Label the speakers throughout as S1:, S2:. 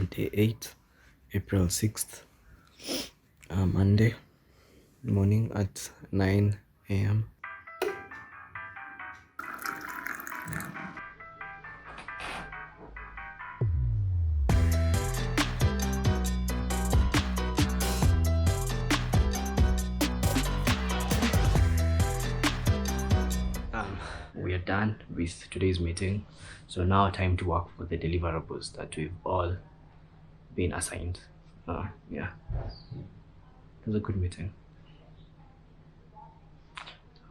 S1: Day 8, April 6th, Monday morning at 9 a.m. We are done with today's meeting, so now time to work for the deliverables that we've all been assigned. Yeah, it was a good meeting.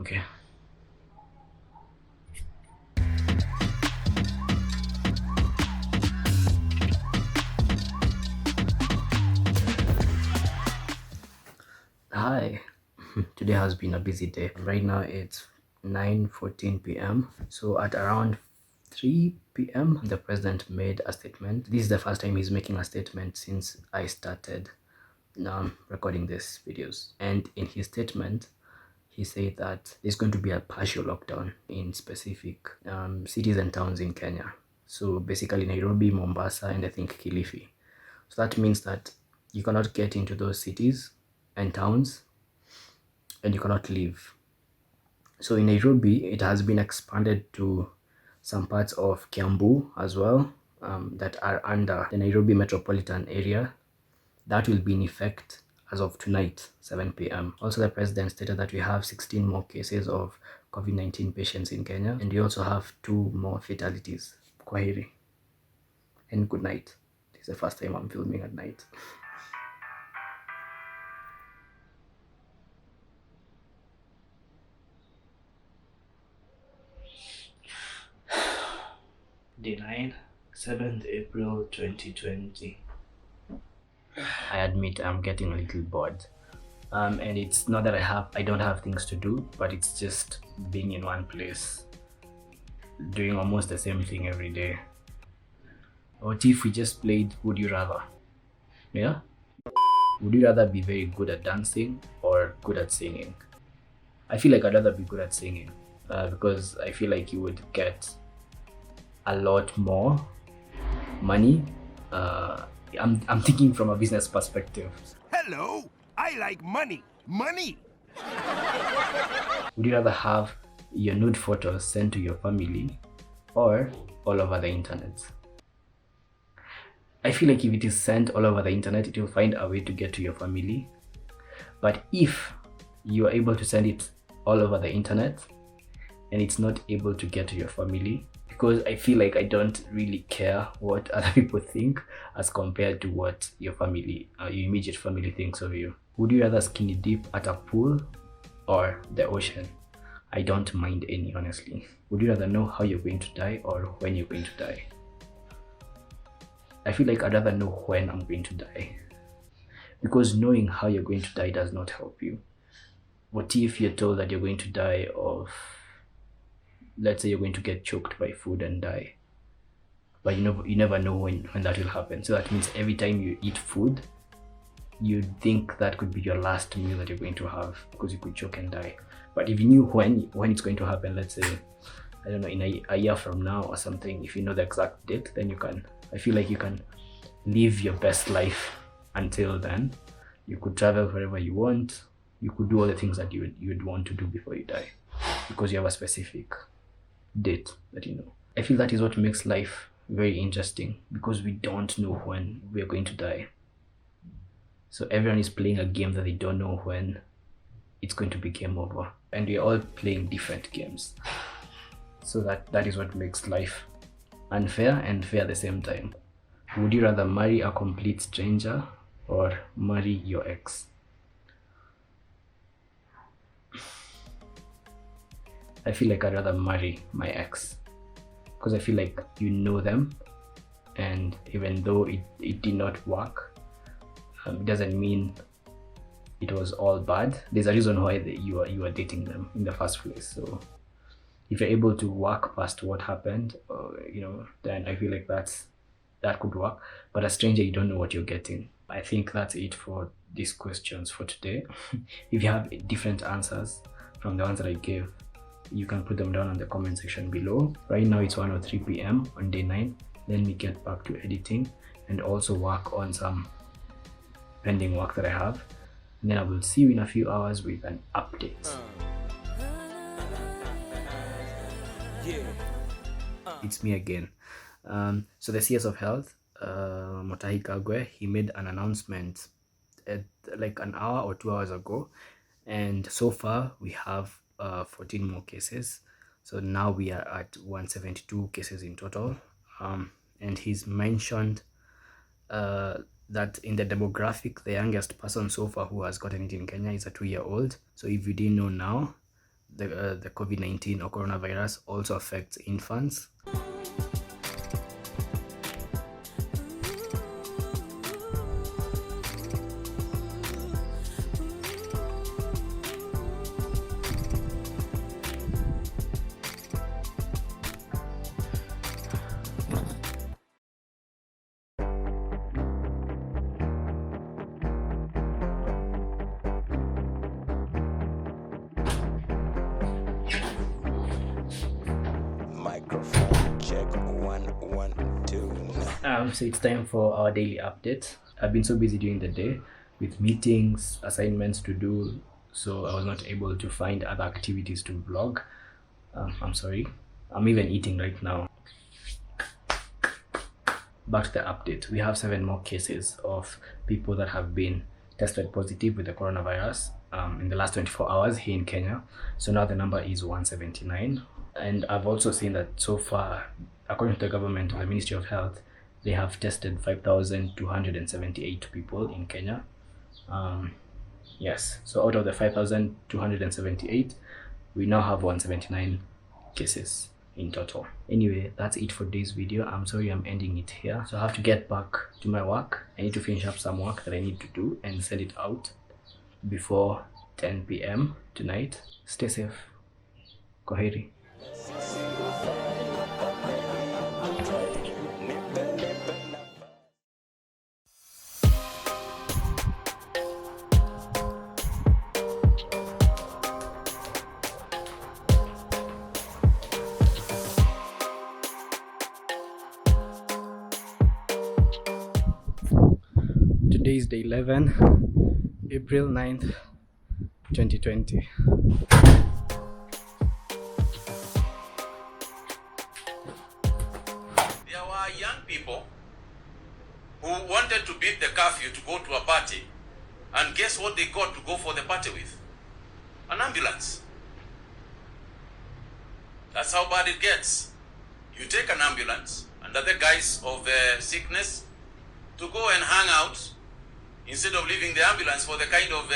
S1: Okay. Hi. Today has been a busy day. Right now it's 9:14 p.m. So at around 3 p.m. the president made a statement. This is the first time he's making a statement since I started recording these videos. And in his statement, he said that there's going to be a partial lockdown in specific cities and towns in Kenya. So basically Nairobi, Mombasa, and I think Kilifi. So that means that you cannot get into those cities and towns, and you cannot leave. So in Nairobi, it has been expanded to some parts of Kiambu as well, that are under the Nairobi metropolitan area. That will be in effect as of tonight, 7 p.m. Also, the president stated that we have 16 more cases of COVID-19 patients in Kenya, and we also have 2 more fatalities. Kwaheri and good night. This is the first time I'm filming at night. Day 9, 7th April 2020. I admit I'm getting a little bored. And it's not that I don't have things to do, but it's just being in one place, doing almost the same thing every day. What if we just played Would You Rather? Yeah? Would you rather be very good at dancing or good at singing? I feel like I'd rather be good at singing, because I feel like you would get a lot more money. I'm thinking from a business perspective.
S2: Hello, I like money. Money!
S1: Would you rather have your nude photos sent to your family or all over the internet? I feel like if it is sent all over the internet, it will find a way to get to your family. But if you are able to send it all over the internet and it's not able to get to your family, because I feel like I don't really care what other people think as compared to what your family, your immediate family thinks of you. Would you rather skinny dip at a pool or the ocean? I don't mind any, honestly. Would you rather know how you're going to die or when you're going to die? I feel like I'd rather know when I'm going to die, because knowing how you're going to die does not help you. What if you're told that you're going to die of, let's say you're going to get choked by food and die, but you never know when that will happen. So that means every time you eat food, you think that could be your last meal that you're going to have, because you could choke and die. But if you knew when it's going to happen, let's say, I don't know, in a year from now or something, if you know the exact date, then I feel like you can live your best life until then. You could travel wherever you want. You could do all the things that you'd want to do before you die, because you have a specific date that you know. I feel that is what makes life very interesting, because we don't know when we're going to die. So everyone is playing a game that they don't know when it's going to be game over, and we're all playing different games. So that is what makes life unfair and fair at the same time. Would you rather marry a complete stranger or marry your ex? I feel like I'd rather marry my ex, because I feel like you know them, and even though it did not work, it doesn't mean it was all bad. There's a reason why you are dating them in the first place. So if you're able to work past what happened, then I feel like that could work. But a stranger, you don't know what you're getting. I think that's it for these questions for today. If you have different answers from the ones that I gave, you can put them down in the comment section below. Right now it's 1:03 p.m. on day 9. Let me get back to editing and also work on some pending work that I have. And then I will see you in a few hours with an update. It's me again. So the CS of Health, Motahi Kagwe, he made an announcement like an hour or 2 hours ago, and so far we have 14 more cases. So now we are at 172 cases in total. And he's mentioned that in the demographic, the youngest person so far who has gotten it in Kenya is a 2-year-old. So if you didn't know now, the COVID-19 or coronavirus also affects infants.
S2: Check 1 1 2.
S1: So it's time for our daily update. I've been so busy during the day with meetings, assignments to do, so I was not able to find other activities to vlog. I'm sorry. I'm even eating right now. Back to the update. We have 7 more cases of people that have been tested positive with the coronavirus in the last 24 hours here in Kenya. So now the number is 179. And I've also seen that so far, according to the government, the Ministry of Health, they have tested 5,278 people in Kenya. Yes, so out of the 5,278, we now have 179 cases in total. Anyway, that's it for today's video. I'm sorry I'm ending it here. So I have to get back to my work. I need to finish up some work that I need to do and send it out before 10 p.m. tonight. Stay safe. Kwaheri. Today is day 11, April 9th, 2020.
S3: There were young people who wanted to beat the curfew to go to a party, and guess what they got to go for the party with? An ambulance. That's how bad it gets. You take an ambulance under the guise of sickness to go and hang out instead of leaving the ambulance for the kind of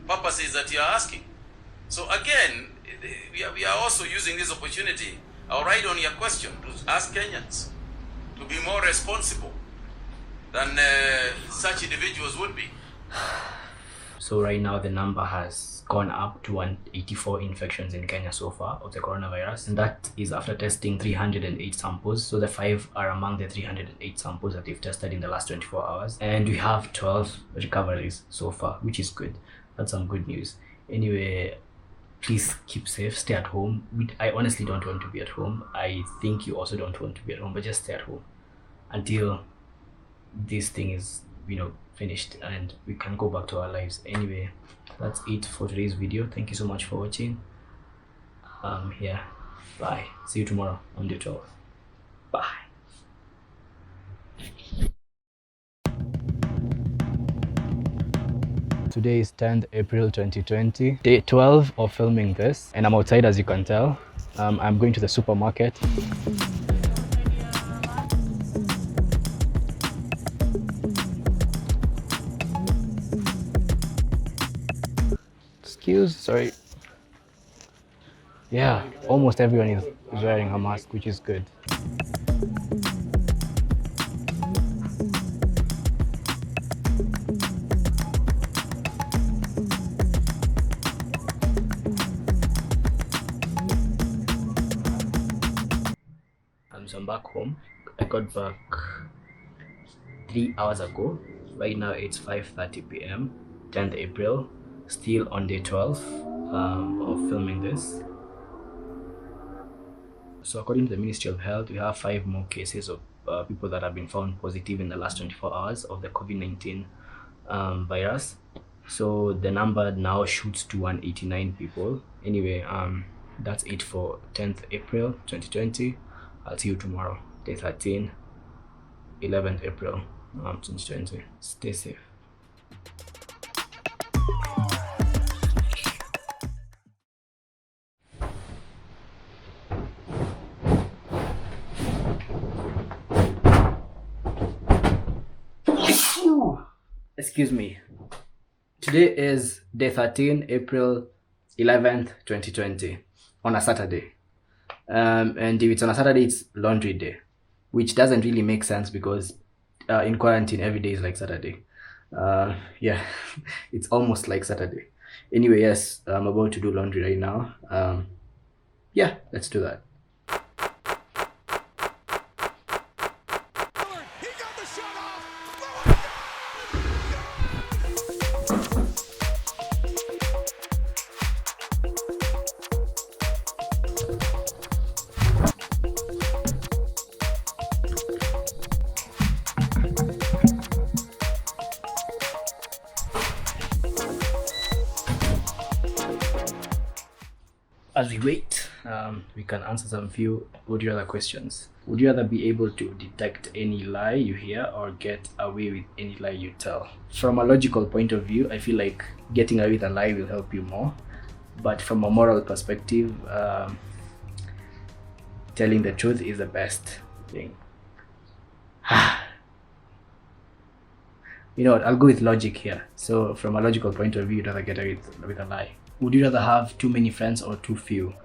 S3: purposes that you are asking. So again, we are also using this opportunity, I'll write on your question, to ask Kenyans to be more responsible than such individuals would be.
S1: So right now the number has gone up to 184 infections in Kenya so far of the coronavirus, and that is after testing 308 samples. So the 5 are among the 308 samples that they've tested in the last 24 hours, and we have 12 recoveries so far, which is good. That's some good news. Anyway, please keep safe, stay at home. I honestly don't want to be at home. I think you also don't want to be at home, but just stay at home until this thing is, finished and we can go back to our lives. Anyway, that's it for today's video. Thank you so much for watching. Yeah, bye. See you tomorrow on day 12. Bye. Today is 10th April 2020, day 12 of filming this, and I'm outside, as you can tell. I'm going to the supermarket. Sorry. Yeah, almost everyone is wearing a mask, which is good. So I'm back home. I got back 3 hours ago. Right now it's 5:30 p.m. 10th April. Still on day 12 of filming this. So according to the Ministry of Health, we have 5 more cases of people that have been found positive in the last 24 hours of the COVID-19 virus. So the number now shoots to 189 people. Anyway, that's it for 10th April 2020. I'll see you tomorrow, day 13, 11th April 2020. Stay safe. Excuse me. Today is day 13, April 11th, 2020, on a Saturday. And if it's on a Saturday, it's laundry day, which doesn't really make sense because in quarantine, every day is like Saturday. Yeah, it's almost like Saturday. Anyway, yes, I'm about to do laundry right now. Yeah, let's do that.
S4: He got the shot off.
S1: As we wait, we can answer some few would you rather questions. Would you rather be able to detect any lie you hear or get away with any lie you tell? From a logical point of view, I feel like getting away with a lie will help you more. But from a moral perspective, telling the truth is the best thing. You know what, I'll go with logic here. So from a logical point of view, you'd rather get away with a lie. Would you rather have too many friends or too few?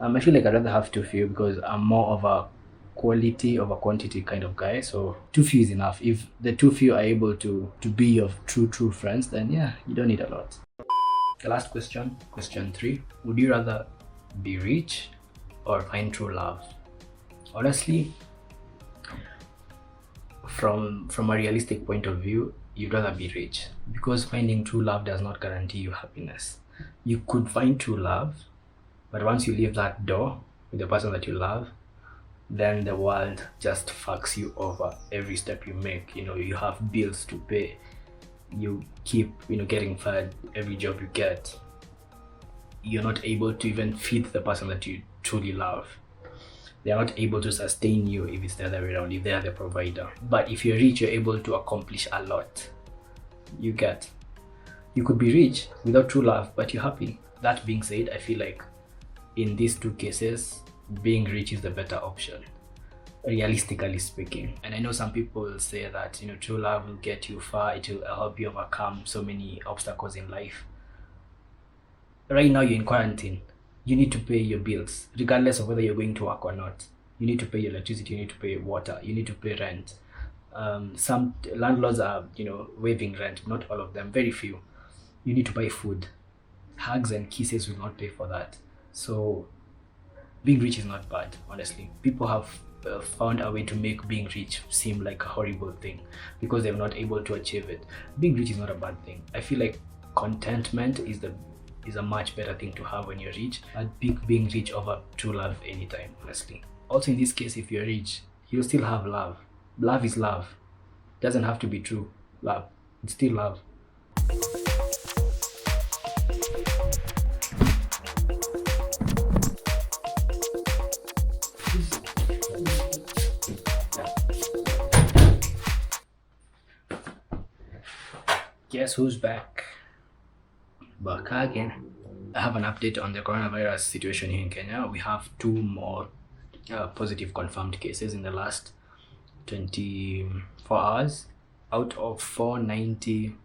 S1: I feel like I'd rather have too few because I'm more of a quality over quantity kind of guy. So too few is enough. If the too few are able to be your true friends, then yeah, you don't need a lot. The last question, question 3. Would you rather be rich or find true love? Honestly, from a realistic point of view, you'd rather be rich because finding true love does not guarantee you happiness. You could find true love, but once you leave that door with the person that you love, then the world just fucks you over every step you make. You know, you have bills to pay, you keep getting fired every job you get. You're not able to even feed the person that you truly love. They are not able to sustain you if it's the other way around, if they are the provider. But if you're rich, you're able to accomplish a lot. You could be rich without true love, but you're happy. That being said, I feel like in these two cases, being rich is the better option, realistically speaking. And I know some people will say that true love will get you far, it will help you overcome so many obstacles in life. Right now you're in quarantine, you need to pay your bills regardless of whether you're going to work or not. You need to pay your electricity, you need to pay water, you need to pay rent. Some landlords are waiving rent, not all of them, very few. You need to buy food. Hugs and kisses will not pay for that. So being rich is not bad, honestly. People have found a way to make being rich seem like a horrible thing because they're not able to achieve it. Being rich is not a bad thing. I feel like contentment is a much better thing to have when you're rich. I'd pick being rich over true love anytime, honestly. Also in this case, if you're rich, you'll still have love. Love is love. It doesn't have to be true love. It's still love. Guess who's back? Back again. I have an update on the coronavirus situation here in Kenya. We have 2 more positive confirmed cases in the last 24 hours out of 490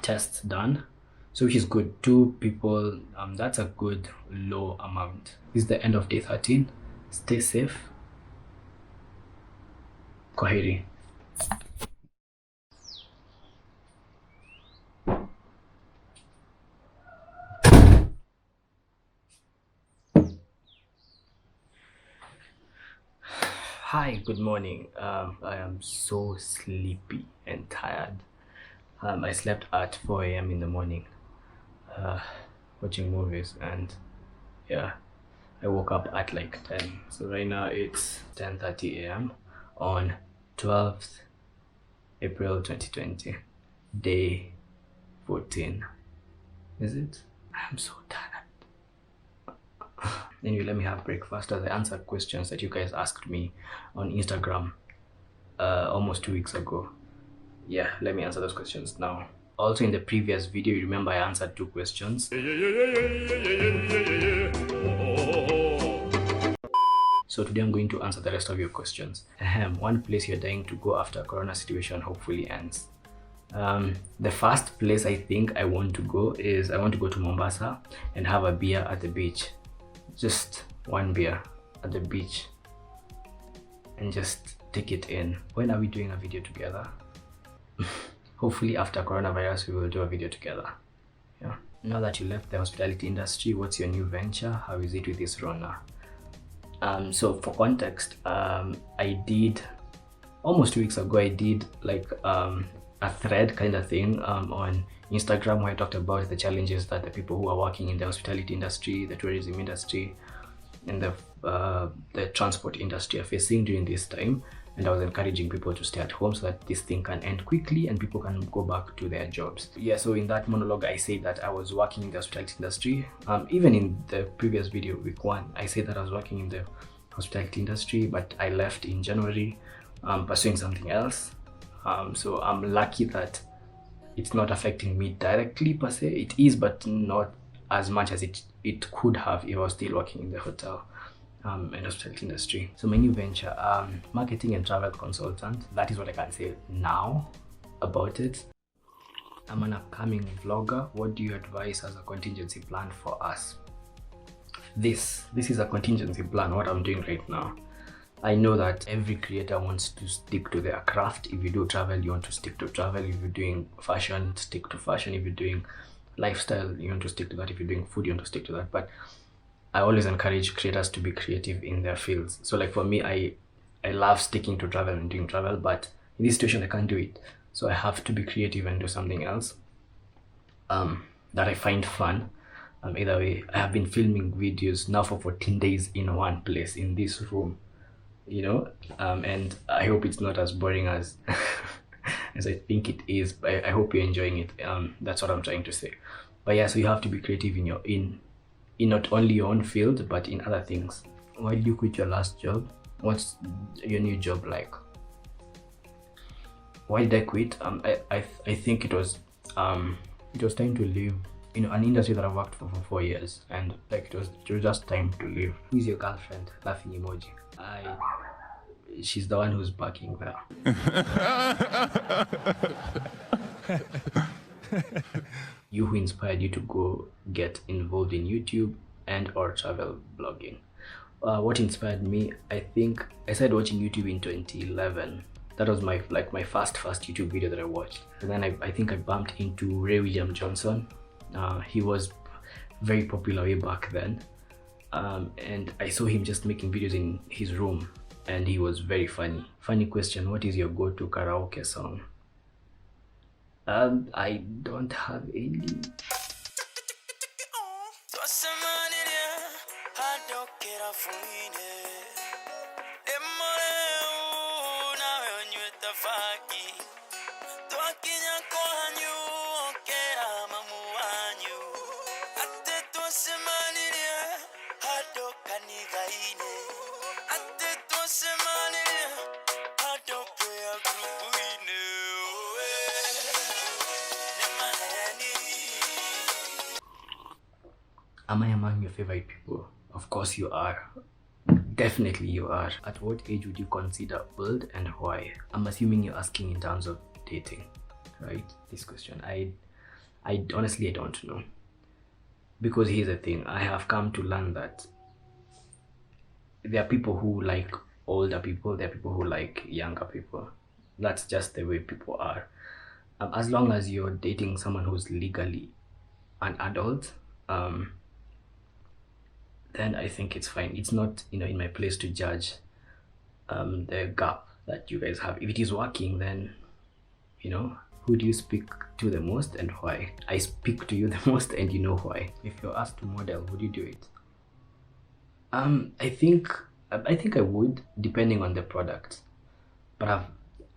S1: tests done. So which is good. 2 people, that's a good low amount. This is the end of day 13. Stay safe. Kwaheri. Hi, good morning. I am so sleepy and tired. I slept at 4 a.m. in the morning watching movies, and yeah, I woke up at like 10. So right now it's 10:30 a.m. on 12th April 2020, day 14. Is it? I'm so tired. Anyway, let me have breakfast as I answer questions that you guys asked me on Instagram almost 2 weeks ago. Yeah, let me answer those questions now. Also, in the previous video, you remember I answered 2 questions. So today I'm going to answer the rest of your questions. One place you're dying to go after corona situation hopefully ends. The first place I think I want to go is I want to go to Mombasa and have a beer at the beach. Just one beer at the beach and just take it in. When are we doing a video together? Hopefully after coronavirus we will do a video together. Yeah. Now that you left the hospitality industry, what's your new venture? How is it with this Rona? So for context, I did almost 2 weeks ago, I did like a thread kind of thing on Instagram where I talked about the challenges that the people who are working in the hospitality industry, the tourism industry, and the transport industry are facing during this time. And I was encouraging people to stay at home so that this thing can end quickly and people can go back to their jobs. Yeah, so in that monologue, I said that I was working in the hospitality industry. Even in the previous video, week 1, I said that I was working in the hospitality industry, but I left in January pursuing something else. So I'm lucky that it's not affecting me directly per se. It is, but not as much as it could have if I was still working in the hotel and hospitality industry. So my new venture, marketing and travel consultant. That is what I can say now about it. I'm an upcoming vlogger. What do you advise as a contingency plan for us? This is a contingency plan, what I'm doing right now. I know that every creator wants to stick to their craft. If you do travel, you want to stick to travel. If you're doing fashion, stick to fashion. If you're doing lifestyle, you want to stick to that. If you're doing food, you want to stick to that. But I always encourage creators to be creative in their fields. So like for me, I love sticking to travel and doing travel, but in this situation I can't do it. So I have to be creative and do something else that I find fun. Either way, I have been filming videos now for 14 days in one place in this room, you know, and I hope it's not as boring as as I think it is, but I hope you're enjoying it. That's what I'm trying to say. But yeah, so you have to be creative in not only your own field but in other things. Why did you quit your last job? What's your new job like? Why did I quit? I think it was time to leave, you know, an industry that I've worked for 4 years, and like it was just time to leave. Who's your girlfriend? Laughing emoji. She's the one who's barking there. You, who inspired you to go get involved in YouTube and or travel blogging? What inspired me? I think I started watching YouTube in 2011. That was my first YouTube video that I watched. And then I think I bumped into Ray William Johnson. He was very popular way back then. And I saw him just making videos in his room, and he was very funny. Funny question, what is your go-to karaoke song? I don't have any. Am I among your favorite people? Of course you are. Definitely you are. At what age would you consider old and why? I'm assuming you're asking in terms of dating, right? This question. I honestly don't know. Because here's the thing, I have come to learn that there are people who like older people, there are people who like younger people. That's just the way people are. As long as you're dating someone who's legally an adult, then I think it's fine. It's not, you know, in my place to judge the gap that you guys have. If it is working, then, you know, who do you speak to the most and why? I speak to you the most, and you know why. If you're asked to model, would you do it? I think I would, depending on the product. but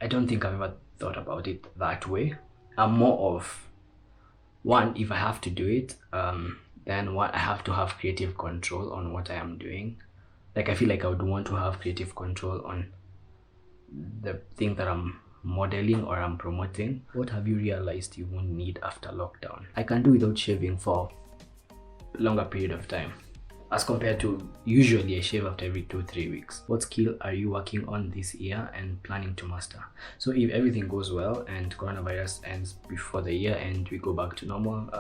S1: I don't think I've ever thought about it that way. I'm more of, one, if I have to do it, then I have to have creative control on what I am doing. Like, I feel like I would want to have creative control on the thing that I'm modeling or I'm promoting. What have you realized you won't need after lockdown? I can do without shaving for a longer period of time, as compared to usually I shave after every 2-3 weeks. What skill are you working on this year and planning to master? So if everything goes well and coronavirus ends before the year and we go back to normal,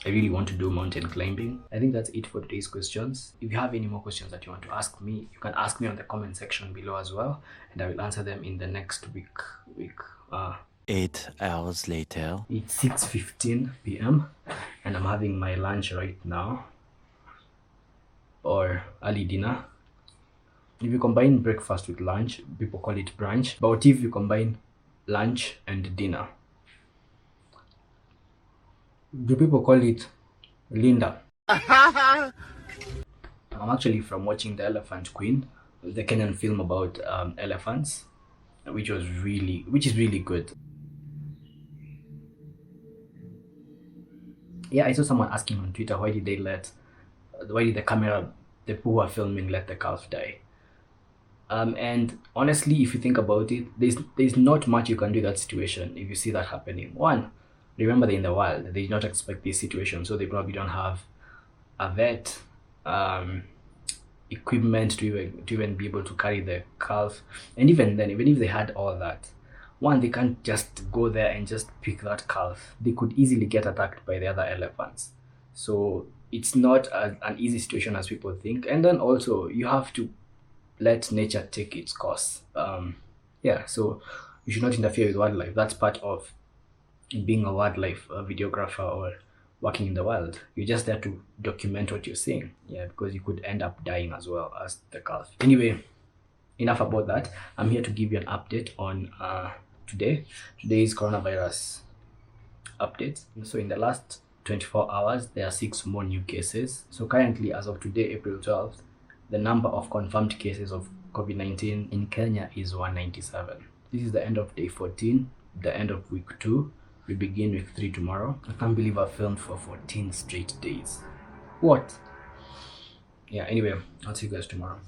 S1: I really want to do mountain climbing. I think that's it for today's questions. If you have any more questions that you want to ask me, you can ask me on the comment section below as well, and I will answer them in the next week.
S2: 8 hours later.
S1: It's 6:15 p.m. and I'm having my lunch right now, or early dinner. If you combine breakfast with lunch, people call it brunch. But what if you combine lunch and dinner? Do people call it Linda? I'm actually from watching The Elephant Queen, the Kenyan film about elephants, which is really good. Yeah, I saw someone asking on Twitter, why did the camera, the people who are filming, let the calf die? And honestly, if you think about it, there's not much you can do in that situation if you see that happening. One, remember they're in the wild, they did not expect this situation, so they probably don't have a vet, equipment to even be able to carry the calf. And even then, even if they had all that, one, they can't just go there and just pick that calf. They could easily get attacked by the other elephants. So it's not an easy situation as people think. And then also you have to let nature take its course. Yeah, so you should not interfere with wildlife. That's part of being a wildlife videographer or working in the wild. You're just there to document what you're seeing. Yeah, because you could end up dying as well as the calf. Anyway, enough about that. I'm here to give you an update on today's coronavirus update. So in the last 24 hours, there are 6 more new cases. So currently, as of today, April 12th, the number of confirmed cases of COVID-19 in Kenya is 197. This is the end of day 14, the end of week 2. We begin week 3 tomorrow. I can't believe I filmed for 14 straight days. What? Yeah, anyway, I'll see you guys tomorrow.